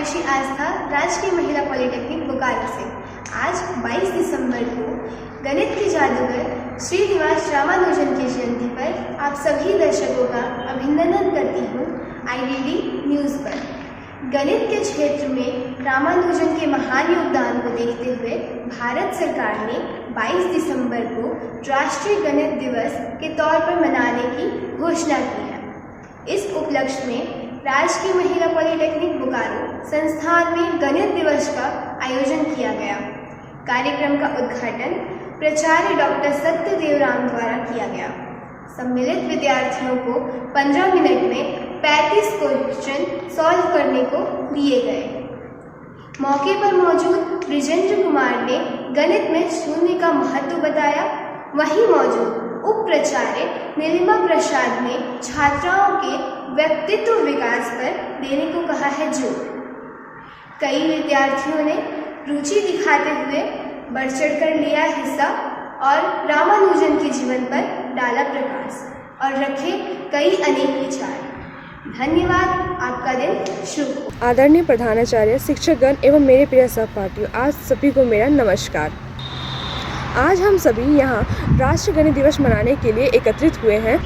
आकांक्षी आस्था राजकीय महिला पॉलिटेक्निक बोकारो से आज 22 दिसंबर को गणित के जादूगर श्रीनिवास रामानुजन की जयंती पर आप सभी दर्शकों का अभिनंदन करती हूँ IDD न्यूज़ पर। गणित के क्षेत्र में रामानुजन के महान योगदान को देखते हुए भारत सरकार ने 22 दिसंबर को राष्ट्रीय गणित दिवस के तौर पर मनाने की घोषणा की है। इस उपलक्ष्य में राजकीय महिला पॉलिटेक्निक बोकारो संस्थान में गणित दिवस का आयोजन किया गया। कार्यक्रम का उद्घाटन प्राचार्य डॉक्टर सत्यदेव राम द्वारा किया गया। सम्मिलित विद्यार्थियों को 15 मिनट में 35 क्वेश्चन सॉल्व करने को दिए गए। मौके पर मौजूद ब्रिजेंद्र कुमार ने गणित में शून्य का महत्व बताया। वहीं मौजूद उप प्राचार्य नीलिमा प्रसाद ने छात्राओं के व्यक्तित्व विकास पर देने को कहा है जोर। कई विद्यार्थियों ने रुचि दिखाते हुए बढ़ चढ़कर लिया हिस्सा और रामानुजन के जीवन पर डाला प्रकाश और रखे कई अनेक विचार। धन्यवाद। आपका दिन शुभ हो। आदरणीय प्रधानाचार्य, शिक्षकगण एवं मेरे प्रिय सहपाठियों, आज सभी को मेरा नमस्कार। आज हम सभी यहाँ राष्ट्रीय गणित दिवस मनाने के लिए एकत्रित हुए हैं।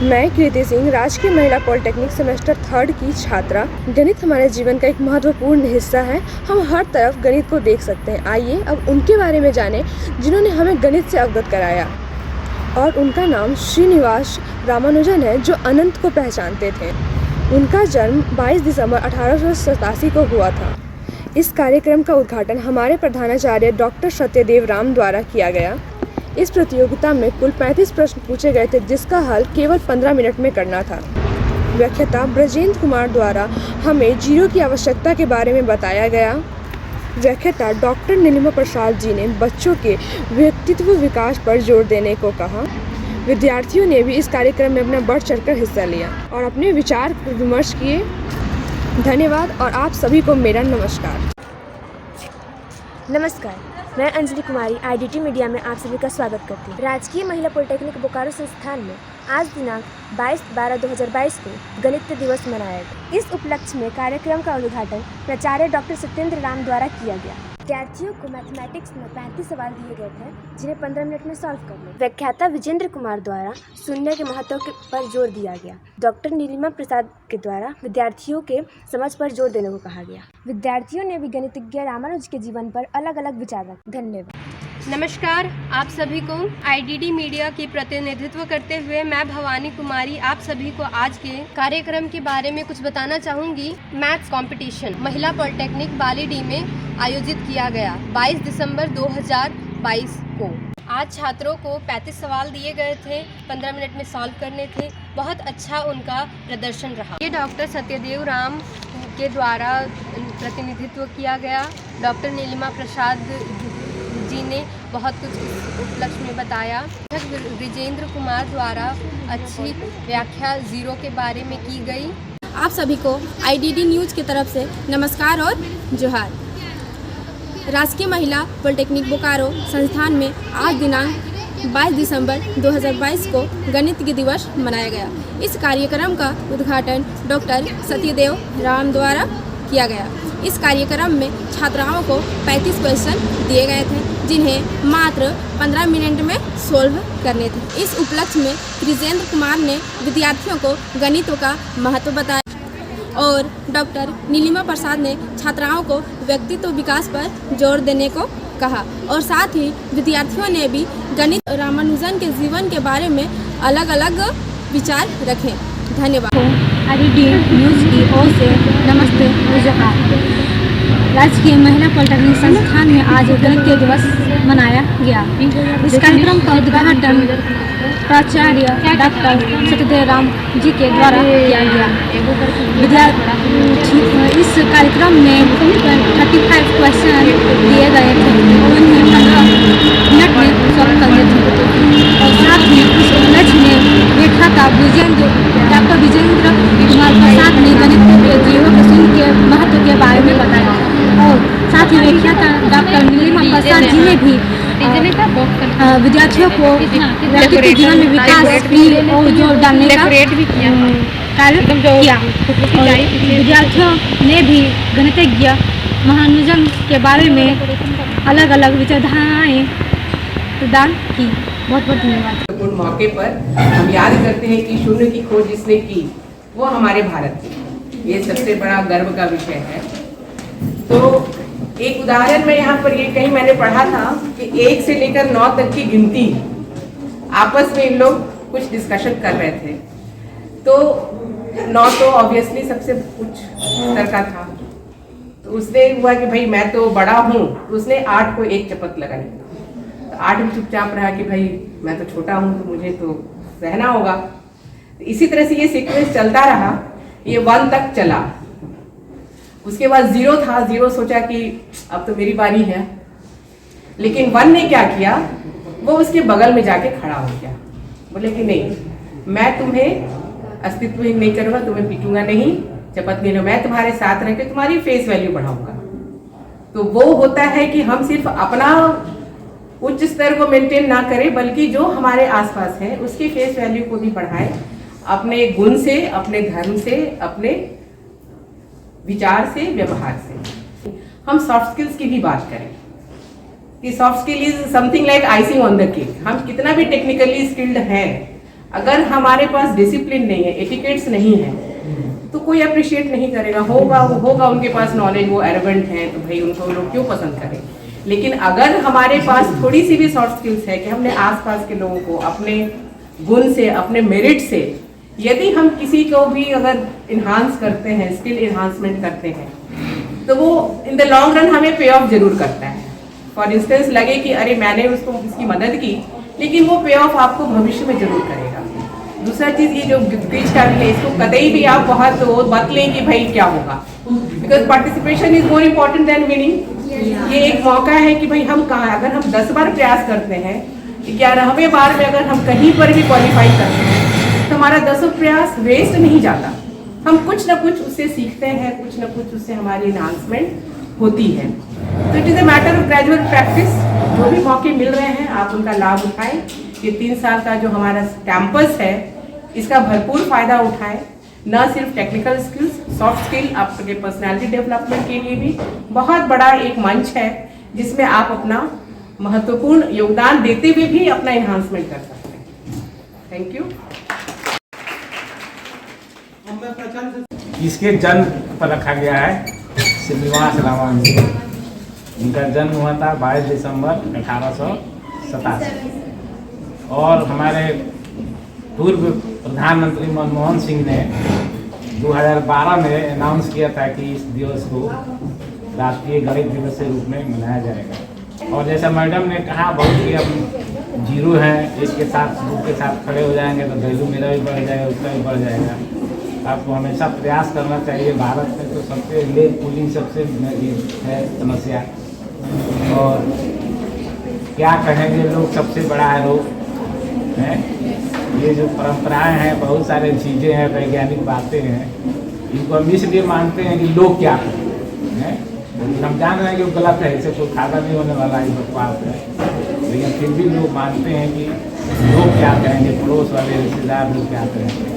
मैं कृति सिंह, राजकीय महिला पॉलिटेक्निक सेमेस्टर 3 की छात्रा। गणित हमारे जीवन का एक महत्वपूर्ण हिस्सा है। हम हर तरफ गणित को देख सकते हैं। आइए अब उनके बारे में जानें जिन्होंने हमें गणित से अवगत कराया। और उनका नाम श्रीनिवास रामानुजन है, जो अनंत को पहचानते थे। उनका जन्म 22 दिसंबर 1887 को हुआ था। इस कार्यक्रम का उद्घाटन हमारे प्रधानाचार्य डॉक्टर सत्यदेव राम द्वारा किया गया। इस प्रतियोगिता में कुल 35 प्रश्न पूछे गए थे, जिसका हल केवल 15 मिनट में करना था। व्याख्याता ब्रजेंद्र कुमार द्वारा हमें जीरो की आवश्यकता के बारे में बताया गया। व्याख्याता डॉक्टर नीलिमा प्रसाद जी ने बच्चों के व्यक्तित्व विकास पर जोर देने को कहा। विद्यार्थियों ने भी इस कार्यक्रम में अपना बढ़ चढ़कर हिस्सा लिया और अपने विचार विमर्श किए। धन्यवाद और आप सभी को मेरा नमस्कार। नमस्कार, मैं अंजलि कुमारी IDT मीडिया में आप सभी का स्वागत करती हूँ। राजकीय महिला पॉलिटेक्निक बोकारो संस्थान में आज दिनांक 22/12/2022 को गणित दिवस मनाया गया। इस उपलक्ष्य में कार्यक्रम का उद्घाटन प्राचार्य डॉक्टर सत्येंद्र राम द्वारा किया गया। विद्यार्थियों को मैथमेटिक्स में 35 सवाल दिए गए थे, जिन्हें 15 मिनट में सॉल्व करने। व्याख्याता विजेंद्र कुमार द्वारा शून्य के महत्व पर जोर दिया गया। डॉक्टर नीलिमा प्रसाद के द्वारा विद्यार्थियों के समझ पर जोर देने को कहा गया। विद्यार्थियों ने भी गणितज्ञ रामानुज के जीवन पर अलग अलग विचार रखे। धन्यवाद। नमस्कार, आप सभी को IDD मीडिया की प्रतिनिधित्व करते हुए मैं भवानी कुमारी आप सभी को आज के कार्यक्रम के बारे में कुछ बताना चाहूँगी। मैथ्स कंपटीशन महिला पॉलिटेक्निक बालीडी में आयोजित किया गया 22 दिसंबर 2022 को। आज छात्रों को 35 सवाल दिए गए थे, 15 मिनट में सॉल्व करने थे। बहुत अच्छा उनका प्रदर्शन रहा। ये डॉक्टर सत्यदेव राम के द्वारा प्रतिनिधित्व किया गया। डॉक्टर नीलिमा प्रसाद जी ने बहुत कुछ इस उपलक्ष्य में बताया। ब्रिजेंद्र कुमार द्वारा अच्छी व्याख्या जीरो के बारे में की गई। आप सभी को IDD न्यूज़ की तरफ से नमस्कार और जोहार। राजकीय महिला पॉलिटेक्निक बोकारो संस्थान में आज दिनांक 22 दिसंबर 2022 को गणित दिवस मनाया गया। इस कार्यक्रम का उद्घाटन डॉक्टर सत्यदेव राम द्वारा किया गया। इस कार्यक्रम में छात्राओं को 35 क्वेश्चन दिए गए थे, जिन्हें मात्र 15 मिनट में सोल्व करने थे। इस उपलक्ष्य में ब्रिजेंद्र कुमार ने विद्यार्थियों को गणित का महत्व बताया और डॉक्टर नीलिमा प्रसाद ने छात्राओं को व्यक्तित्व विकास पर जोर देने को कहा और साथ ही विद्यार्थियों ने भी गणित रामानुजन के जीवन के बारे में अलग अलग विचार रखे। धन्यवाद। IDD न्यूज़ की ओर से नमस्ते और जोहार। राजकीय महिला पॉलिटेक्निक संस्थान में आज गणित दिवस मनाया गया। इस कार्यक्रम का उद्घाटन प्राचार्य डॉक्टर सत्यदेव राम जी के द्वारा किया गया। इस कार्यक्रम में 35 क्वेश्चन दिए गए थे, उन्हें 15 मिनट में सॉल्व करने थे और साथ ही इस उपलक्ष्य में व्याख्याता डॉक्टर विजेंद्र कुमार प्रसाद ने गणित के जीरो के शून्य के महत्व के बारे में बताया और साथ ही व्याख्याता डॉक्टर नीलिमा प्रसाद जी ने भी विद्यार्थियों को व्यक्तित्व जीवन में विकास की ओर जोर डालने का कार्य किया और विद्यार्थियों ने भी गणितज्ञ महानुजन के बारे में अलग अलग विचारधाराएँ प्रदान की। बहुत बहुत धन्यवाद। महत्वपूर्ण मौके पर हम याद करते हैं कि शून्य की खोज जिसने की वो हमारे भारत की, ये सबसे बड़ा गर्व का विषय है। तो एक उदाहरण में यहाँ पर ये कहीं मैंने पढ़ा था कि 1 से लेकर 9 तक की गिनती आपस में इन लोग कुछ डिस्कशन कर रहे थे। तो 9 तो ऑब्वियसली सबसे उच्च स्तर का था, तो उसने हुआ कि भाई मैं तो बड़ा हूँ, तो उसने 8 को एक चपत लगाई। तो 8 भी चुपचाप रहा कि भाई मैं तो छोटा हूँ तो मुझे तो सहना होगा। तो इसी तरह से ये सीक्वेंस चलता रहा, ये 1 तक चला। उसके बाद 0 था, 0 सोचा कि अब तो मेरी बारी है, लेकिन 1 ने क्या किया, वो उसके बगल में जाके खड़ा हो गया, बोले कि नहीं मैं तुम्हें अस्तित्वहीन नहीं करूँगा, तुम्हें पीटूंगा नहीं, शपथ नहीं लो, मैं तुम्हारे साथ रह के तुम्हारी फेस वैल्यू बढ़ाऊंगा। तो वो होता है कि हम सिर्फ अपना उच्च स्तर को मेंटेन ना करें, बल्कि जो हमारे आसपास है उसकी फेस वैल्यू को भी बढ़ाएं, अपने गुण से, अपने धर्म से, अपने विचार से, व्यवहार से। हम सॉफ्ट स्किल्स की भी बात करें कि soft skill is something like icing on the cake. हम कितना भी टेक्निकली स्किल्ड हैं, अगर हमारे पास डिसिप्लिन नहीं है, एटिकेट्स नहीं है, तो कोई अप्रिशिएट नहीं करेगा। होगा उनके पास नॉलेज, वो एरोगेंट हैं, तो भाई उनको लोग क्यों पसंद करें। लेकिन अगर हमारे पास थोड़ी सी भी सॉफ्ट स्किल्स है कि हमने आसपास के लोगों को अपने गुण से, अपने मेरिट से, यदि हम किसी को भी अगर इन्हांस करते हैं, स्किल इन्हांसमेंट करते हैं, तो वो इन द लॉन्ग रन हमें पे ऑफ जरूर करता है। फॉर इंस्टेंस लगे कि अरे मैंने उसको इसकी मदद की, लेकिन वो पे ऑफ आपको भविष्य में जरूर करेगा। दूसरा चीज ये जो बीच का भी है, इसको कतई भी आप बहुत मत लें कि भाई क्या होगा, because participation is more important then winning. ये एक मौका है कि भाई हम कहाँ, अगर हम 10 बार प्रयास करते हैं, 11वें बार में अगर हम कहीं पर भी क्वालिफाई करते हैं, तो हमारा 10 प्रयास वेस्ट नहीं जाता। हम कुछ ना कुछ उससे सीखते हैं, कुछ ना कुछ उससे हमारी एनहांसमेंट होती है। तो it is a matter of gradual practice. जो भी मौके मिल रहे हैं आप उनका लाभ उठाएं। ये 3 साल का जो हमारा कैंपस है, इसका भरपूर फायदा उठाएं। न सिर्फ टेक्निकल स्किल्स, सॉफ्ट स्किल, आपके पर्सनालिटी डेवलपमेंट के लिए भी बहुत बड़ा एक मंच है, जिसमें आप अपना महत्वपूर्ण योगदान देते हुए भी अपना एनहांसमेंट कर सकते हैं। Thank you. इसके जन्म पर रखा गया है श्रीनिवास रामानुजन। इनका जन्म हुआ था 22 दिसंबर 1887 और हमारे पूर्व प्रधानमंत्री मनमोहन सिंह ने 2012 में अनाउंस किया था कि इस दिवस को राष्ट्रीय गणित दिवस के रूप में मनाया जाएगा। और जैसा मैडम ने कहा, बहुत ही अब 0 है, इसके साथ ग्रुप के साथ खड़े हो जाएंगे तो वैल्यू मेरा भी बढ़ जाएगा, उसका भी बढ़ जाएगा। आपको हमेशा प्रयास करना चाहिए। भारत में तो सबसे लेट पुलिंग सबसे है समस्या, और क्या कहेंगे लोग, सबसे बड़ा है रोग है। ये जो परंपराएं हैं, बहुत सारे चीज़ें हैं, वैज्ञानिक बातें हैं, इनको हम इसलिए मानते हैं कि लोग क्या करें हैं, हम जान रहे हैं कि वो गलत है, इससे कोई फायदा नहीं होने वाला, ये बकवास है, लेकिन फिर भी लोग मानते हैं कि लोग क्या कहेंगे, पड़ोस वाले रिश्तेदार लोग क्या कहेंगे।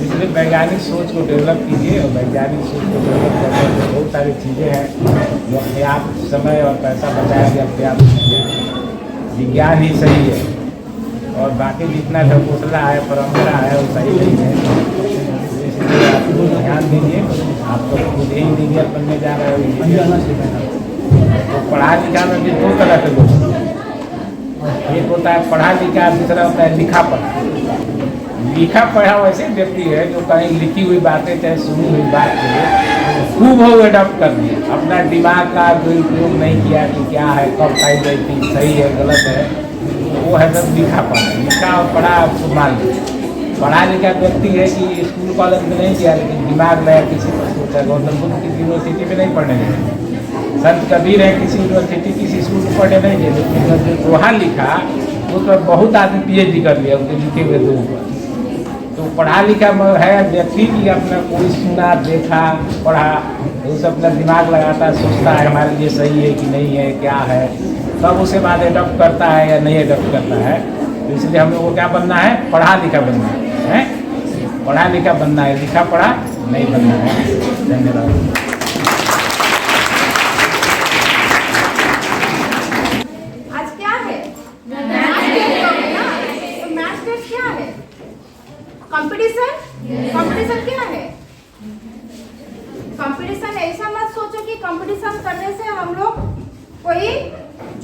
इसलिए वैज्ञानिक सोच को डेवलप कीजिए, और वैज्ञानिक सोच को डेवलप करने में बहुत सारी चीज़ें हैं जो अपने आप समय और पैसा बचाएंगे, अपने आप विज्ञान ही सही है, और बाकी जितना ढकोसला है, परंपरा है, वो सही नहीं है। इसलिए आप ध्यान दीजिए। आप तो खुद ही इंजीनियर बनने जा रहे हो, तो पढ़ा लिखा में भी 2 तरह के लोग, एक होता है पढ़ा लिखा, दूसरा होता है लिखा पढ़ा। लिखा पढ़ा वैसे व्यक्ति है जो कहीं लिखी हुई बातें, चाहे सुनी हुई बात को खूब हो अडॉप्ट कर दिया, अपना दिमाग का कोई उपयोग नहीं किया कि क्या है, कब खाई गई थी, सही है गलत है, वो है सब लिखा पढ़ा। लिखा और पढ़ा आपको मान लीजिए। पढ़ा लिखा व्यक्ति है कि स्कूल कॉलेज में नहीं किया, लेकिन दिमाग में किसी पर सोचा। गौतम बुद्ध किसी यूनिवर्सिटी में नहीं पढ़ने गए, संत कबीर है किसी यूनिवर्सिटी, किसी स्कूल में पढ़ने नहीं गए, लेकिन जो दोहा लिखा उस पर बहुत आदमी PhD कर लिया उसके लिखे हुए दोहे पर। तो पढ़ा लिखा है व्यक्ति की अपना कोई सुना, देखा, पढ़ा, उस अपना दिमाग लगाता है, सोचता है हमारे लिए सही है कि नहीं है, क्या है, तब उसके बाद एडॉप्ट करता है या नहीं एडॉप्ट करता है। तो इसलिए हम लोग को क्या बनना है, पढ़ा लिखा बनना है। पढ़ा लिखा बनना है, लिखा पढ़ा नहीं बनना है। धन्यवाद। आज क्या है? तो मैथ्स टेस्ट क्या है? कंपटीशन? कंपटीशन क्या है? कंपटीशन ऐसा मत सोचो कि कंपटीशन करने से हम लोग कोई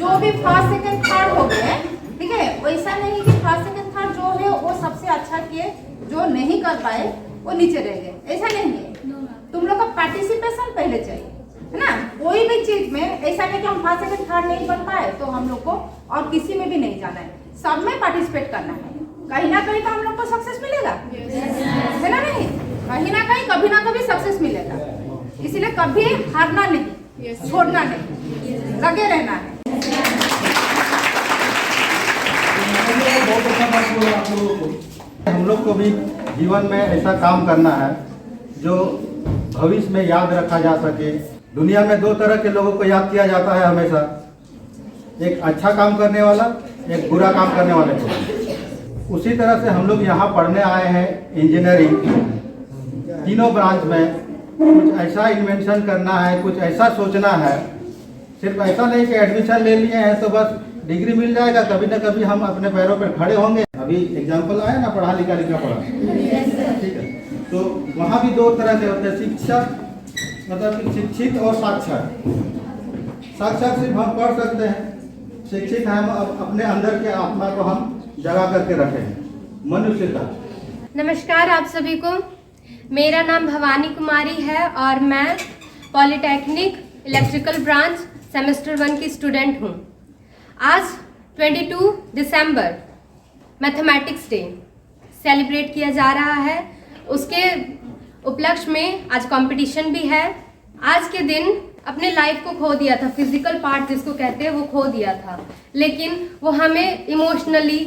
जो भी फर्स्ट सेकंड थर्ड हो गए, ठीक है, वैसा नहीं कि फर्स्ट सेकंड थर्ड जो है वो सबसे अच्छा किए, जो नहीं कर पाए वो नीचे रह गए, ऐसा नहीं है। तुम लोग का पार्टिसिपेशन पहले चाहिए, है ना। कोई भी चीज में ऐसा नहीं कि हम फर्स्ट सेकंड थर्ड नहीं बन पाए तो हम लोग को और किसी में भी नहीं जाना है, सब में पार्टिसिपेट करना है। कहीं ना कहीं तो हम लोग को सक्सेस मिलेगा, है ना। नहीं, कहीं ना कहीं कभी ना कभी सक्सेस मिलेगा, इसीलिए कभी हारना नहीं, छोड़ना नहीं, लगे रहना है। हम लोग को भी जीवन में ऐसा काम करना है जो भविष्य में याद रखा जा सके। दुनिया में दो तरह के लोगों को याद किया जाता है हमेशा, एक अच्छा काम करने वाला, एक बुरा काम करने वाले को। उसी तरह से हम लोग यहाँ पढ़ने आए हैं इंजीनियरिंग, तीनों ब्रांच में कुछ ऐसा इन्वेंशन करना है, कुछ ऐसा सोचना है। सिर्फ ऐसा नहीं कि एडमिशन ले लिए हैं तो बस डिग्री मिल जाएगा, कभी ना कभी हम अपने पैरों पर खड़े होंगे। अभी एग्जाम्पल आया ना, पढ़ा लिखा पढ़ा, ठीक है। तो वहाँ भी दो तरह के होते हैं, शिक्षक मतलब कि शिक्षित और साक्षर। साक्षर सिर्फ हम पढ़ सकते हैं, शिक्षित हम अपने अंदर के आत्मा को हम जगा करके रखें, मनुष्यता। नमस्कार आप सभी को, मेरा नाम भवानी कुमारी है और मैं पॉलिटेक्निक इलेक्ट्रिकल ब्रांच सेमेस्टर 1 की स्टूडेंट हूँ। आज 22 दिसंबर मैथमेटिक्स डे सेलिब्रेट किया जा रहा है। उसके उपलक्ष्य में आज कंपटीशन भी है। आज के दिन अपने लाइफ को खो दिया था, फिजिकल पार्ट जिसको कहते हैं वो खो दिया था, लेकिन वो हमें इमोशनली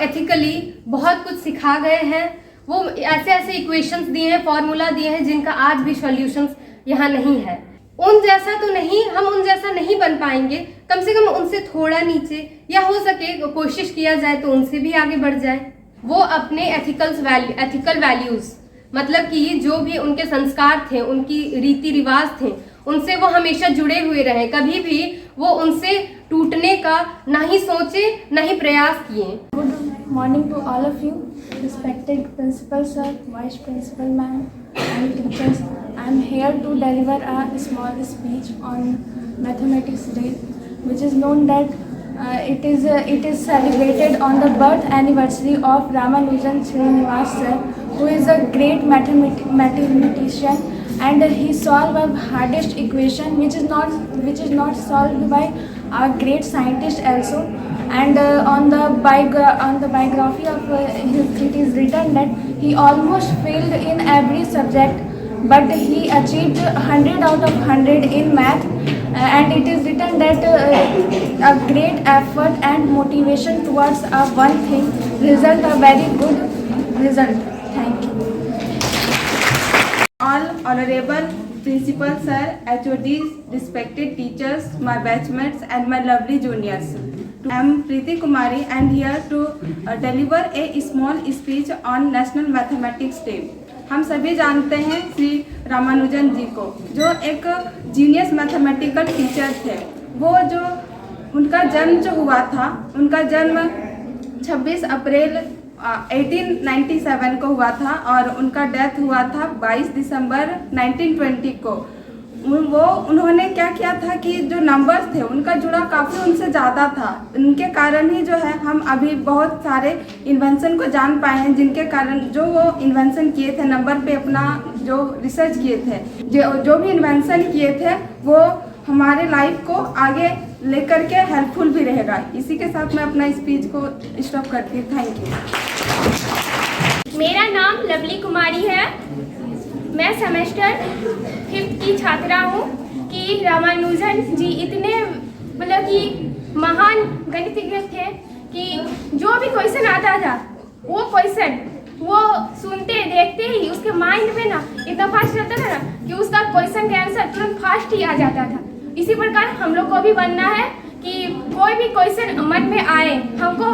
एथिकली बहुत कुछ सिखा गए हैं। वो ऐसे ऐसे इक्वेशंस दिए हैं, फॉर्मूला दिए हैं जिनका आज भी सॉल्यूशंस यहाँ नहीं है। उन जैसा तो नहीं, हम उन जैसा नहीं बन पाएंगे, कम से कम उनसे थोड़ा नीचे, या हो सके कोशिश किया जाए तो उनसे भी आगे बढ़ जाए। वो अपने एथिकल वैल्यूज मतलब कि जो भी उनके संस्कार थे, उनकी रीति रिवाज थे, उनसे वो हमेशा जुड़े हुए रहे। कभी भी वो उनसे टूटने का ना ही सोचे ना ही प्रयास किए। Good morning to all of you, respected principal sir, vice principal ma'am and teachers. I am here to deliver a small speech on Mathematics Day, which is known that it is celebrated on the birth anniversary of Ramanujan Srinivas sir, who is a great mathematician, and he solved a hardest equation which is not solved by a great scientist also. And on the biography of it is written that he almost failed in every subject, but he achieved 100 out of 100 in math. And it is written that a great effort and motivation towards one thing result a very good result. Thank you. All honorable principal sir, HODs, respected teachers, my batchmates and my lovely juniors. I am Preeti Kumari and here to deliver a small speech on National Mathematics Day. हम सभी जानते हैं श्री रामानुजन जी को, जो एक genius mathematical teacher थे। वो जो उनका जन्म जो हुआ था, उनका जन्म 26 अप्रैल 1897 को हुआ था और उनका डेथ हुआ था 22 दिसंबर 1920 को। उन्होंने क्या किया था कि जो नंबर्स थे उनका जुड़ा काफ़ी उनसे ज़्यादा था। उनके कारण ही जो है हम अभी बहुत सारे इन्वेंशन को जान पाए हैं, जिनके कारण जो वो इन्वेंशन किए थे, नंबर पे अपना जो रिसर्च किए थे, जो भी इन्वेंशन किए थे वो हमारे लाइफ को आगे लेकर के हेल्पफुल भी रहेगा। इसी के साथ मैं अपना स्पीच को स्टॉप करती हूँ। Thank you. मेरा नाम लवली कुमारी है। मैं सेमेस्टर 5th की छात्रा हूँ कि रामानुजन जी इतने मतलब कि महान गणितज्ञ थे कि जो भी क्वेश्चन आता था वो क्वेश्चन वो सुनते देखते ही उसके माइंड में ना इतना फास्ट रहता था ना कि उसका क्वेश्चन का आंसर तुरंत फास्ट ही आ जाता था। इसी प्रकार हम लोग को भी बनना है कि कोई भी क्वेश्चन मन में आए, हमको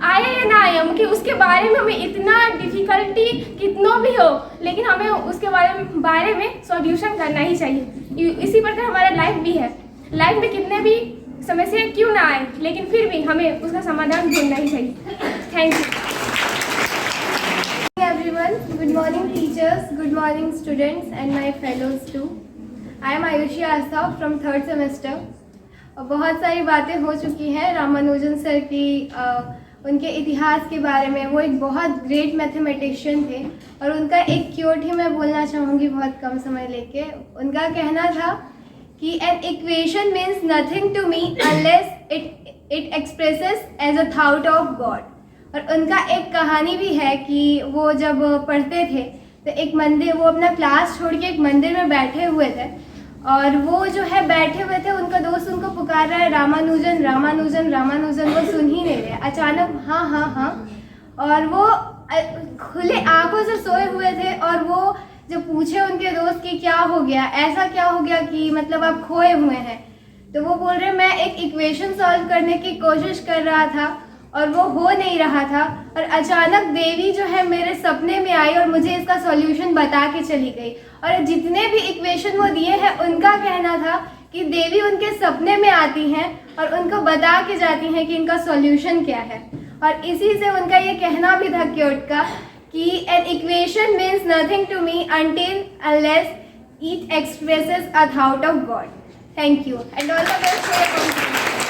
आए या ना आए, कि उसके बारे में हमें इतना डिफिकल्टी कितना भी हो, लेकिन हमें उसके बारे में सॉल्यूशन करना ही चाहिए। इसी प्रकार हमारा लाइफ भी है, लाइफ में कितने भी समस्या क्यों ना आए, लेकिन फिर भी हमें उसका समाधान ढूंढना ही चाहिए। Thank you everyone. Good morning teachers, good morning students and my fellows too. I am Ayushi Asaf from 3rd semester. बहुत सारी बातें हो चुकी हैं रामानुजन सर की उनके इतिहास के बारे में। वो एक बहुत ग्रेट मैथमेटिशियन थे और उनका एक क्योट ही मैं बोलना चाहूँगी बहुत कम समय लेके। उनका कहना था कि an equation means nothing to me unless it expresses as a thought of God। और उनका एक कहानी भी है कि वो जब पढ़ते थे तो एक मंदिर, वो अपना क्लास छोड़ के एक मंदिर में बैठे हुए थे और वो जो है बैठे हुए थे, उनका दोस्त उनको पुकार रहा है रामानुजन रामानुजन रामानुजन, वो सुन ही नहीं रहे। अचानक हाँ हाँ हाँ, और वो खुले आंखों से सोए हुए थे और वो जब पूछे उनके दोस्त कि क्या हो गया, ऐसा क्या हो गया कि मतलब आप खोए हुए हैं, तो वो बोल रहे मैं एक इक्वेशन सॉल्व करने की कोशिश कर रहा था और वो हो नहीं रहा था और अचानक देवी जो है मेरे सपने में आई और मुझे इसका सॉल्यूशन बता के चली गई। और जितने भी इक्वेशन वो दिए हैं उनका कहना था कि देवी उनके सपने में आती हैं और उनको बता के जाती हैं कि इनका सॉल्यूशन क्या है। और इसी से उनका ये कहना भी था क्योट का कि an equation means nothing to me until unless it expresses a thought of God। Thank you and all the best for your confidence.